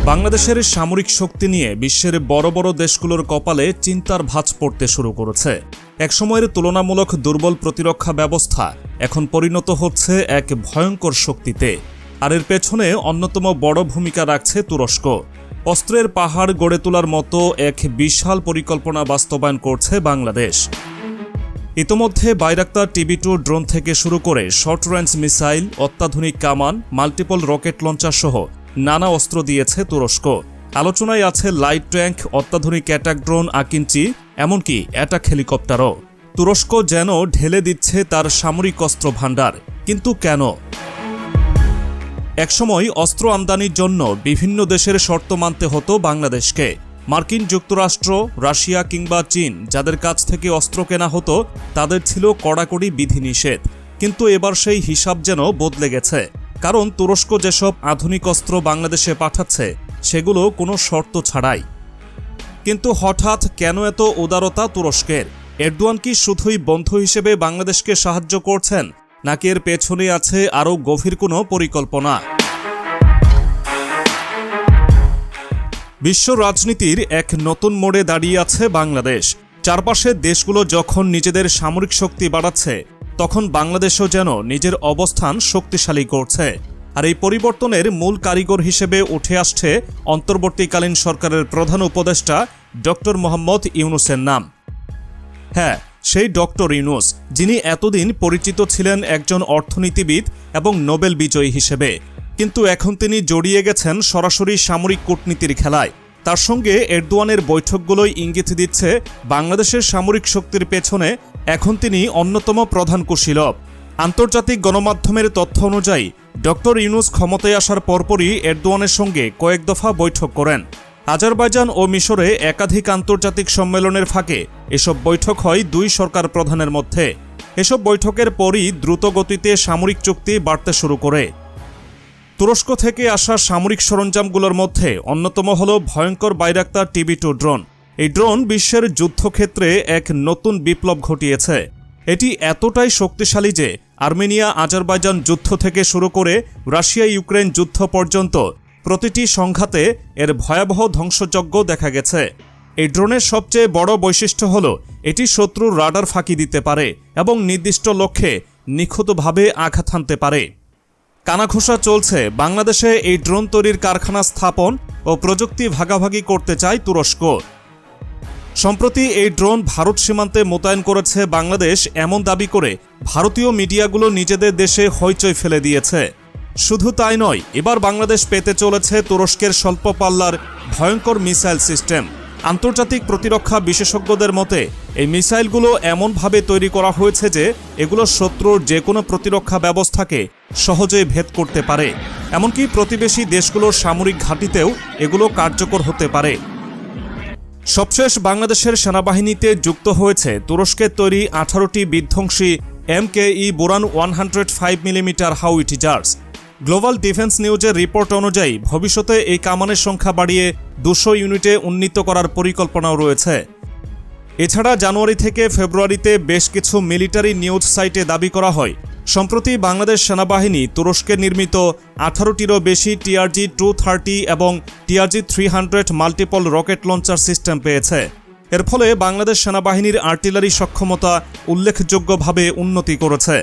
বাংলাদেশের সামরিক শক্তি নিয়ে বিশ্বের বড় বড় দেশগুলোর কপালে চিন্তার ভাঁজ পড়তে শুরু করেছে। একসময়ের তুলনামূলক দুর্বল প্রতিরক্ষা ব্যবস্থা এখন পরিণত হচ্ছে এক ভয়ঙ্কর শক্তিতে। আর এর পেছনে অন্যতম বড় ভূমিকা রাখছে তুরস্ক। অস্ত্রের পাহাড় গড়ে তোলার মতো এক বিশাল পরিকল্পনা বাস্তবায়ন করছে বাংলাদেশ। ইতোমধ্যে বাইরাক্তার TB2 ড্রোন থেকে শুরু করে শর্ট রেঞ্জ মিসাইল, অত্যাধুনিক কামান, মাল্টিপল রকেট লঞ্চার সহ নানা অস্ত্র দিয়েছে তুরস্ক। আলোচনায় আছে লাইট ট্যাঙ্ক, অত্যাধুনিক অ্যাটাক ড্রোন আকিঞ্চি, এমনকি অ্যাটাক হেলিকপ্টারও। তুরস্ক যেন ঢেলে দিচ্ছে তার সামরিক অস্ত্র ভাণ্ডার। কিন্তু কেন? একসময় অস্ত্র আমদানির জন্য বিভিন্ন দেশের শর্ত মানতে হতো বাংলাদেশকে। মার্কিন যুক্তরাষ্ট্র, রাশিয়া কিংবা চীন যাদের কাছ থেকে অস্ত্র কেনা হতো তাদের ছিল কড়াকড়ি বিধিনিষেধ। কিন্তু এবার সেই হিসাব যেন বদলে গেছে। কারণ তুরস্ক যেসব আধুনিক অস্ত্র বাংলাদেশে পাঠাচ্ছে সেগুলো কোনো শর্ত ছাড়াই। কিন্তু হঠাৎ কেন এত উদারতা তুরস্কের? এরদোয়ান কি শুধুই বন্ধু হিসেবে বাংলাদেশকে সাহায্য করছেন, নাকি এর পেছনে আছে আরও গভীর কোনো পরিকল্পনা? বিশ্ব রাজনীতির এক নতুন মোড়ে দাঁড়িয়ে আছে বাংলাদেশ। চারপাশের দেশগুলো যখন নিজেদের সামরিক শক্তি বাড়াচ্ছে, তখন বাংলাদেশও যেন নিজের অবস্থান শক্তিশালী করছে। আর এই পরিবর্তনের মূল কারিগর হিসেবে উঠে আসছে অন্তর্বর্তীকালীন সরকারের প্রধান উপদেষ্টা ডক্টর মোহাম্মদ ইউনূসের নাম। হ্যাঁ, সেই ডক্টর ইউনূস, যিনি এতদিন পরিচিত ছিলেন একজন অর্থনীতিবিদ এবং নোবেল বিজয়ী হিসেবে। কিন্তু এখন তিনি জড়িয়ে গেছেন সরাসরি সামরিক কূটনীতির খেলায়। তার সঙ্গে এরদোয়ানের বৈঠকগুলোই ইঙ্গিত দিচ্ছে বাংলাদেশের সামরিক শক্তির পেছনে এখন তিনি অন্যতম প্রধান কুশীলব। আন্তর্জাতিক গণমাধ্যমের তথ্য অনুযায়ী ডক্টর ইউনূস ক্ষমতায় আসার পরপরই এরদোয়ানের সঙ্গে কয়েক দফা বৈঠক করেন। আজারবাইজান ও মিশরে একাধিক আন্তর্জাতিক সম্মেলনের ফাঁকে এসব বৈঠক হয় দুই সরকার প্রধানের মধ্যে। এসব বৈঠকের পরই দ্রুত গতিতে সামরিক চুক্তি বাড়তে শুরু করে। তুরস্ক থেকে আসা সামরিক সরঞ্জামগুলোর মধ্যে অন্যতম হল ভয়ঙ্কর বাইরাক্তার TB2 ড্রোন। এই ড্রোন বিশ্বের যুদ্ধক্ষেত্রে এক নতুন বিপ্লব ঘটিয়েছে। এটি এতটাই শক্তিশালী যে আর্মেনিয়া আজারবাইজান যুদ্ধ থেকে শুরু করে রাশিয়া ইউক্রেন যুদ্ধ পর্যন্ত প্রতিটি সংঘাতে এর ভয়াবহ ধ্বংসযজ্ঞ দেখা গেছে। এই ড্রোনের সবচেয়ে বড় বৈশিষ্ট্য হল এটি শত্রুর রাডার ফাঁকি দিতে পারে এবং নির্দিষ্ট লক্ষ্যে নিখুঁতভাবে আঘাত হানতে পারে। কানাঘুষা চলছে বাংলাদেশে এই ড্রোন তৈরির কারখানা স্থাপন ও প্রযুক্তি ভাগাভাগি করতে চায় তুরস্ক। সম্প্রতি এই ড্রোন ভারত সীমান্তে মোতায়েন করেছে বাংলাদেশ, এমন দাবি করে ভারতীয় মিডিয়াগুলো নিজেদের দেশে হইচই ফেলে দিয়েছে। শুধু তাই নয়, এবার বাংলাদেশ পেতে চলেছে তুরস্কের স্বল্প পাল্লার ভয়ঙ্কর মিসাইল সিস্টেম। আন্তর্জাতিক প্রতিরক্ষা বিশেষজ্ঞদের মতে এই মিসাইলগুলো এমনভাবে তৈরি করা হয়েছে যে এগুলো শত্রুর যে কোনো প্রতিরক্ষা ব্যবস্থাকে সহজেই ভেদ করতে পারে। এমনকি প্রতিবেশী দেশগুলোর সামরিক ঘাঁটিতেও এগুলো কার্যকর হতে পারে। সবশেষ বাংলাদেশের সেনাবাহিনীতে যুক্ত হয়েছে তুরস্কের তৈরি 18টি বিধ্বংসী MKE বোরান 105mm হাউইটিজার্স। গ্লোবাল ডিফেন্স নিউজের রিপোর্ট অনুযায়ী ভবিষ্যতে এই কামানের সংখ্যা বাড়িয়ে 200 ইউনিটে উন্নীত করার পরিকল্পনাও রয়েছে। এছাড়া জানুয়ারি থেকে ফেব্রুয়ারিতে বেশ কিছু মিলিটারি নিউজ সাইটে দাবি করা হয় সম্প্রতি বাংলাদেশ সেনাবাহিনী তুরস্কের নির্মিত 18টিরও বেশি TRG-230 এবং TRG-300 multiple rocket launcher system পেয়েছে। এর ফলে বাংলাদেশ সেনাবাহিনীর আর্টিলারি সক্ষমতা উল্লেখযোগ্যভাবে উন্নতি করেছে।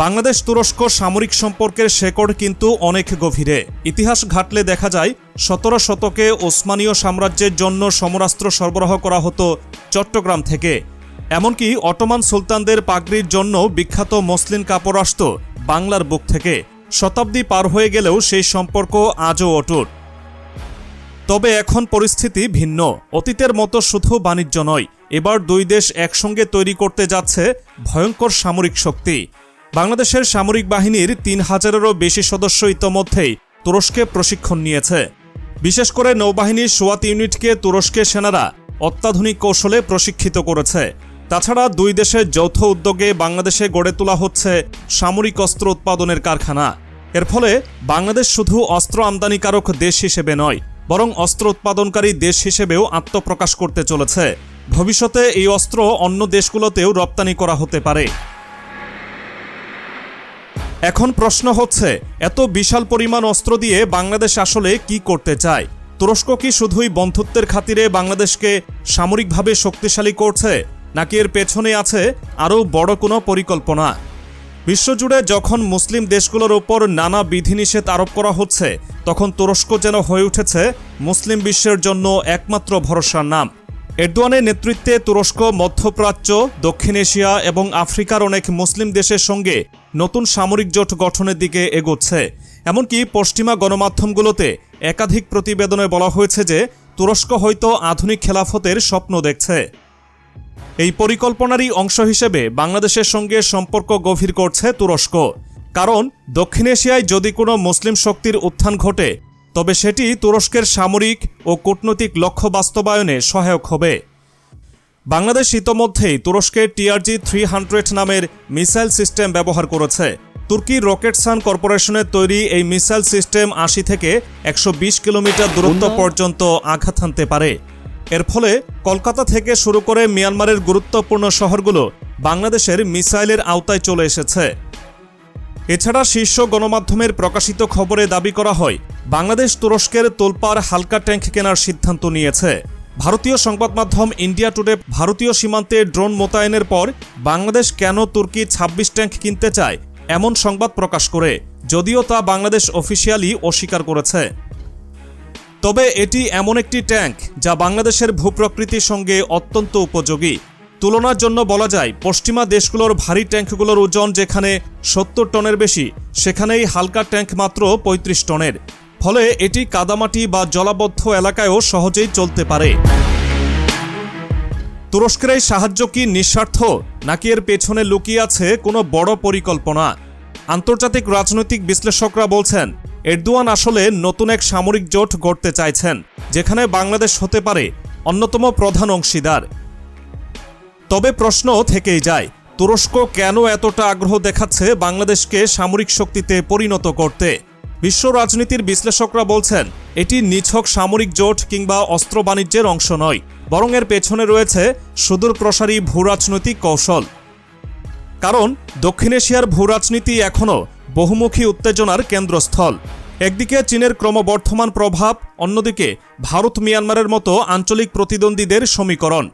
বাংলাদেশ তুরস্ক সামরিক সম্পর্কের শেকড় কিন্তু অনেক গভীরে। ইতিহাস ঘাটলে দেখা যায় 17 শতকে ওসমানীয় সাম্রাজ্যের জন্য সমরাস্ত্র সরবরাহ করা হতো চট্টগ্রাম থেকে। এমনকি অটোমান সুলতানদের পাগড়ির জন্য বিখ্যাত মসলিন কাপড় আসত বাংলার বুক থেকে। শতাব্দী পার হয়ে গেলেও সেই সম্পর্ক আজও অটুট। তবে এখন পরিস্থিতি ভিন্ন। অতীতের মতো শুধু বাণিজ্য নয়, এবার দুই দেশ একসঙ্গে তৈরি করতে যাচ্ছে ভয়ঙ্কর সামরিক শক্তি। বাংলাদেশের সামরিক বাহিনীর 3000-এরও বেশি সদস্য ইতোমধ্যেই তুরস্কে প্রশিক্ষণ নিয়েছে। বিশেষ করে নৌবাহিনীর সোয়াত ইউনিটকে তুরস্কের সেনারা অত্যাধুনিক কৌশলে প্রশিক্ষিত করেছে। তাছাড়া দুই দেশের যৌথ উদ্যোগে বাংলাদেশে গড়ে তোলা হচ্ছে সামরিক অস্ত্র উৎপাদনের কারখানা। এর ফলে বাংলাদেশ শুধু অস্ত্র আমদানিকারক দেশ হিসেবে নয়, বরং অস্ত্র উৎপাদনকারী দেশ হিসেবেও আত্মপ্রকাশ করতে চলেছে। ভবিষ্যতে এই অস্ত্র অন্য দেশগুলোতেও রপ্তানি করা হতে পারে। এখন প্রশ্ন হচ্ছে, এত বিশাল পরিমাণ অস্ত্র দিয়ে বাংলাদেশ আসলে কি করতে চায়? তুরস্ক কি শুধুই বন্ধুত্বের খাতিরে বাংলাদেশকে সামরিকভাবে শক্তিশালী করছে, নাকি এর পেছনে আছে আরও বড় কোনো পরিকল্পনা? বিশ্বজুড়ে যখন মুসলিম দেশগুলোর ওপর নানা বিধিনিষেধ আরোপ করা হচ্ছে, তখন তুরস্ক যেন হয়ে উঠেছে মুসলিম বিশ্বের জন্য একমাত্র ভরসার নাম। এরদোয়ানের নেতৃত্বে তুরস্ক মধ্যপ্রাচ্য, দক্ষিণ এশিয়া এবং আফ্রিকার অনেক মুসলিম দেশের সঙ্গে নতুন সামরিক জোট গঠনের দিকে এগোচ্ছে। এমনকি পশ্চিমা গণমাধ্যমগুলোতে একাধিক প্রতিবেদনে বলা হয়েছে যে তুরস্ক হয়তো আধুনিক খেলাফতের স্বপ্ন দেখছে। এই পরিকল্পনারই অংশ হিসেবে বাংলাদেশের সঙ্গে সম্পর্ক গভীর করছে তুরস্ক। কারণ দক্ষিণ এশিয়ায় যদি কোনো মুসলিম শক্তির উত্থান ঘটে, তবে সেটি তুরস্কের সামরিক ও কূটনৈতিক লক্ষ্য বাস্তবায়নে সহায়ক হবে। বাংলাদেশ ইতোমধ্যেই তুরস্কের TRG-300 নামের মিসাইল সিস্টেম ব্যবহার করেছে। তুর্কির রকেটসান কর্পোরেশনের তৈরি এই মিসাইল সিস্টেম 80 থেকে 120 কিলোমিটার দূরত্ব পর্যন্ত আঘাত হানতে পারে। এর ফলে কলকাতা থেকে শুরু করে মিয়ানমারের গুরুত্বপূর্ণ শহরগুলো বাংলাদেশের মিসাইলের আওতায় চলে এসেছে। এছাড়া শীর্ষ গণমাধ্যমের প্রকাশিত খবরে দাবি করা হয়, বাংলাদেশ তুরস্কের তোলপাড় হালকা ট্যাঙ্ক কেনার সিদ্ধান্ত নিয়েছে। ভারতীয় সংবাদ মাধ্যম ইন্ডিয়া টুডে ভারতীয় সীমান্তে ড্রোন মোতায়েনের পর বাংলাদেশ কেন তুর্কি 26 ট্যাঙ্ক কিনতে চায় এমন সংবাদ প্রকাশ করে, যদিও তা বাংলাদেশ অফিসিয়ালি অস্বীকার করেছে। তবে এটি এমন একটি ট্যাঙ্ক যা বাংলাদেশের ভূপ্রকৃতির সঙ্গে অত্যন্ত উপযোগী। তুলনার জন্য বলা যায়, পশ্চিমা দেশগুলোর ভারী ট্যাঙ্কগুলোর ওজন যেখানে 70 টনের বেশি, সেখানেই হালকা ট্যাঙ্ক মাত্র 35 টনের। ফলে এটি কাদামাটি বা জলাবদ্ধ এলাকায়ও সহজেই চলতে পারে। তুরস্কের এই সাহায্য কি নিঃস্বার্থ, নাকি এর পেছনে লুকিয়ে আছে কোনো বড় পরিকল্পনা? আন্তর্জাতিক রাজনৈতিক বিশ্লেষকরা বলছেন, এরদোয়ান আসলে নতুন এক সামরিক জোট গড়তে চাইছেন, যেখানে বাংলাদেশ হতে পারে অন্যতম প্রধান অংশীদার। তবে প্রশ্ন থেকেই যায়, তুরস্ক কেন এতটা আগ্রহ দেখাচ্ছে বাংলাদেশকে সামরিক শক্তিতে পরিণত করতে? বিশ্ব রাজনীতির বিশ্লেষকরা বলছেন, এটি নিছক সামরিক জোট কিংবা অস্ত্র বাণিজ্যের অংশ নয়, বরং এর পেছনে রয়েছে সুদূরপ্রসারী ভূরাজনৈতিক কৌশল। কারণ দক্ষিণ এশিয়ার ভূরাজনীতি এখনও বহুমুখী উত্তেজনার কেন্দ্রস্থল। একদিকে চীনের ক্রমবর্ধমান প্রভাব, অন্যদিকে ভারত মিয়ানমারের মতো আঞ্চলিক প্রতিদ্বন্দ্বীদের সমীকরণ।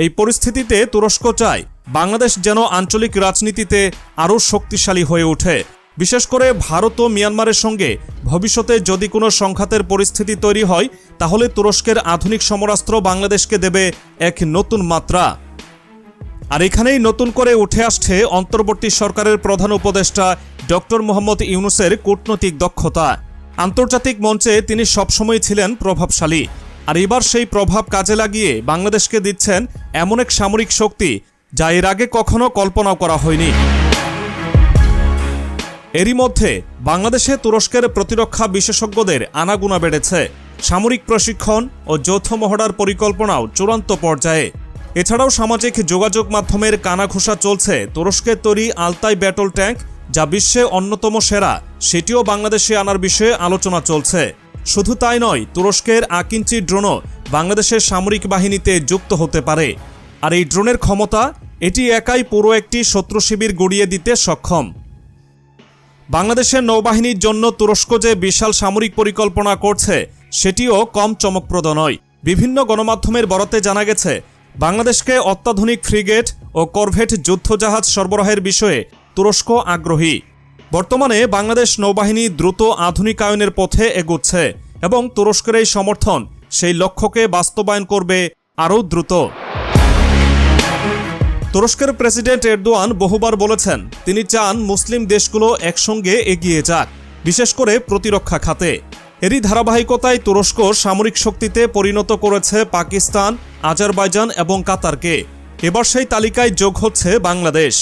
এই পরিস্থিতিতে তুরস্ক চায় বাংলাদেশ যেন আঞ্চলিক রাজনীতিতে আরও শক্তিশালী হয়ে ওঠে। বিশেষ করে ভারত ও মিয়ানমারের সঙ্গে ভবিষ্যতে যদি কোনো সংঘাতের পরিস্থিতি তৈরি হয়, তাহলে তুরস্কের আধুনিক সমরাস্ত্র বাংলাদেশকে দেবে এক নতুন মাত্রা। আর এখানেই নতুন করে উঠে আসছে অন্তর্বর্তী সরকারের প্রধান উপদেষ্টা ডক্টর মোহাম্মদ ইউনূসের কূটনৈতিক দক্ষতা। আন্তর্জাতিক মঞ্চে তিনি সবসময় ছিলেন প্রভাবশালী, আর এবার সেই প্রভাব কাজে লাগিয়ে বাংলাদেশকে দিচ্ছেন এমন এক সামরিক শক্তি যা এর আগে কখনো কল্পনাও করা হয়নি। এরই মধ্যে বাংলাদেশে তুরস্কের প্রতিরক্ষা বিশেষজ্ঞদের আনাগোনা বেড়েছে। সামরিক প্রশিক্ষণ ও যৌথ মহড়ার পরিকল্পনাও চূড়ান্ত পর্যায়ে। এছাড়াও সামাজিক যোগাযোগ মাধ্যমের কানাঘুষা চলছে তুরস্কের তৈরি আলতাই ব্যাটল ট্যাঙ্ক, যা বিশ্বে অন্যতম সেরা, সেটিও বাংলাদেশে আনার বিষয়ে আলোচনা চলছে। শুধু তাই নয়, তুরস্কের আকিঞ্চি ড্রোনও বাংলাদেশের সামরিক বাহিনীতে যুক্ত হতে পারে। আর এই ড্রোনের ক্ষমতা, এটি একাই পুরো একটি শত্রু শিবির গুড়িয়ে দিতে সক্ষম। বাংলাদেশের নৌবাহিনীর জন্য তুরস্ক যে বিশাল সামরিক পরিকল্পনা করছে, সেটিও কম চমকপ্রদ নয়। বিভিন্ন গণমাধ্যমের বরাতে জানা গেছে, বাংলাদেশকে অত্যাধুনিক ফ্রিগেট ও করভেট যুদ্ধজাহাজ সরবরাহের বিষয়ে তুরস্ক আগ্রহী। বর্তমানে বাংলাদেশ নৌবাহিনী দ্রুত আধুনিকায়নের পথে এগোচ্ছে এবং তুরস্কের এই সমর্থন সেই লক্ষ্যকে বাস্তবায়ন করবে আরও দ্রুত। তুরস্কের প্রেসিডেন্ট এরদোয়ান বহুবার বলেছেন, তিনি চান মুসলিম দেশগুলো একসঙ্গে এগিয়ে যাক, বিশেষ করে প্রতিরক্ষা খাতে। এরই ধারাবাহিকতায় তুরস্ক সামরিক শক্তিতে পরিণত করেছে পাকিস্তান, আজারবাইজান এবং কাতারকে। এবার সেই তালিকায় যোগ হচ্ছে বাংলাদেশ।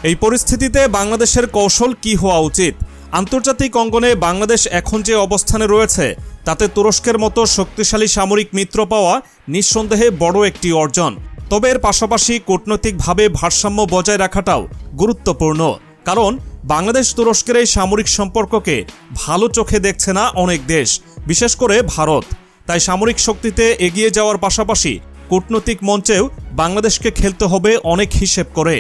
এই পরিস্থিতিতে বাংলাদেশের কৌশল কি হওয়া উচিত? আন্তর্জাতিক অঙ্গনে বাংলাদেশ এখন যে অবস্থানে রয়েছে, তাতে তুরস্কের মতো শক্তিশালী সামরিক মিত্র পাওয়া নিঃসন্দেহে বড় একটি অর্জন। তবে এর পাশাপাশি কূটনৈতিকভাবে ভারসাম্য বজায় রাখাটাও গুরুত্বপূর্ণ। কারণ বাংলাদেশ তুরস্কের এই সামরিক সম্পর্ককে ভালো চোখে দেখছে না অনেক দেশ, বিশেষ করে ভারত। তাই সামরিক শক্তিতে এগিয়ে যাওয়ার পাশাপাশি কূটনৈতিক মঞ্চেও বাংলাদেশকে খেলতে হবে অনেক হিসেব করে।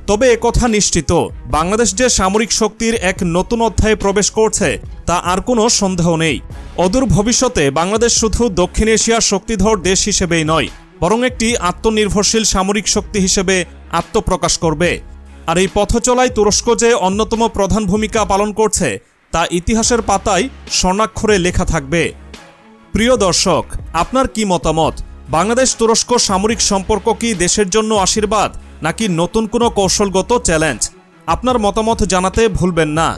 তবে একথা নিশ্চিত, বাংলাদেশ যে সামরিক শক্তির এক নতুন অধ্যায়ে প্রবেশ করছে তা আর কোনো সন্দেহ নেই। অদূর ভবিষ্যতে বাংলাদেশ শুধু দক্ষিণ এশিয়ার শক্তিধর দেশ হিসেবেই নয়, বরং একটি আত্মনির্ভরশীল সামরিক শক্তি হিসেবে আত্মপ্রকাশ করবে। আর এই পথচলায় তুরস্ক যে অন্যতম প্রধান ভূমিকা পালন করছে তা ইতিহাসের পাতায় স্বর্ণাক্ষরে লেখা থাকবে। প্রিয় দর্শক, আপনার কি মতামত? বাংলাদেশ তুরস্ক সামরিক সম্পর্ক কি দেশের জন্য আশীর্বাদ নাকি নতুন কোনো কৌশলগত চ্যালেঞ্জ? আপনার মতামত জানাতে ভুলবেন না।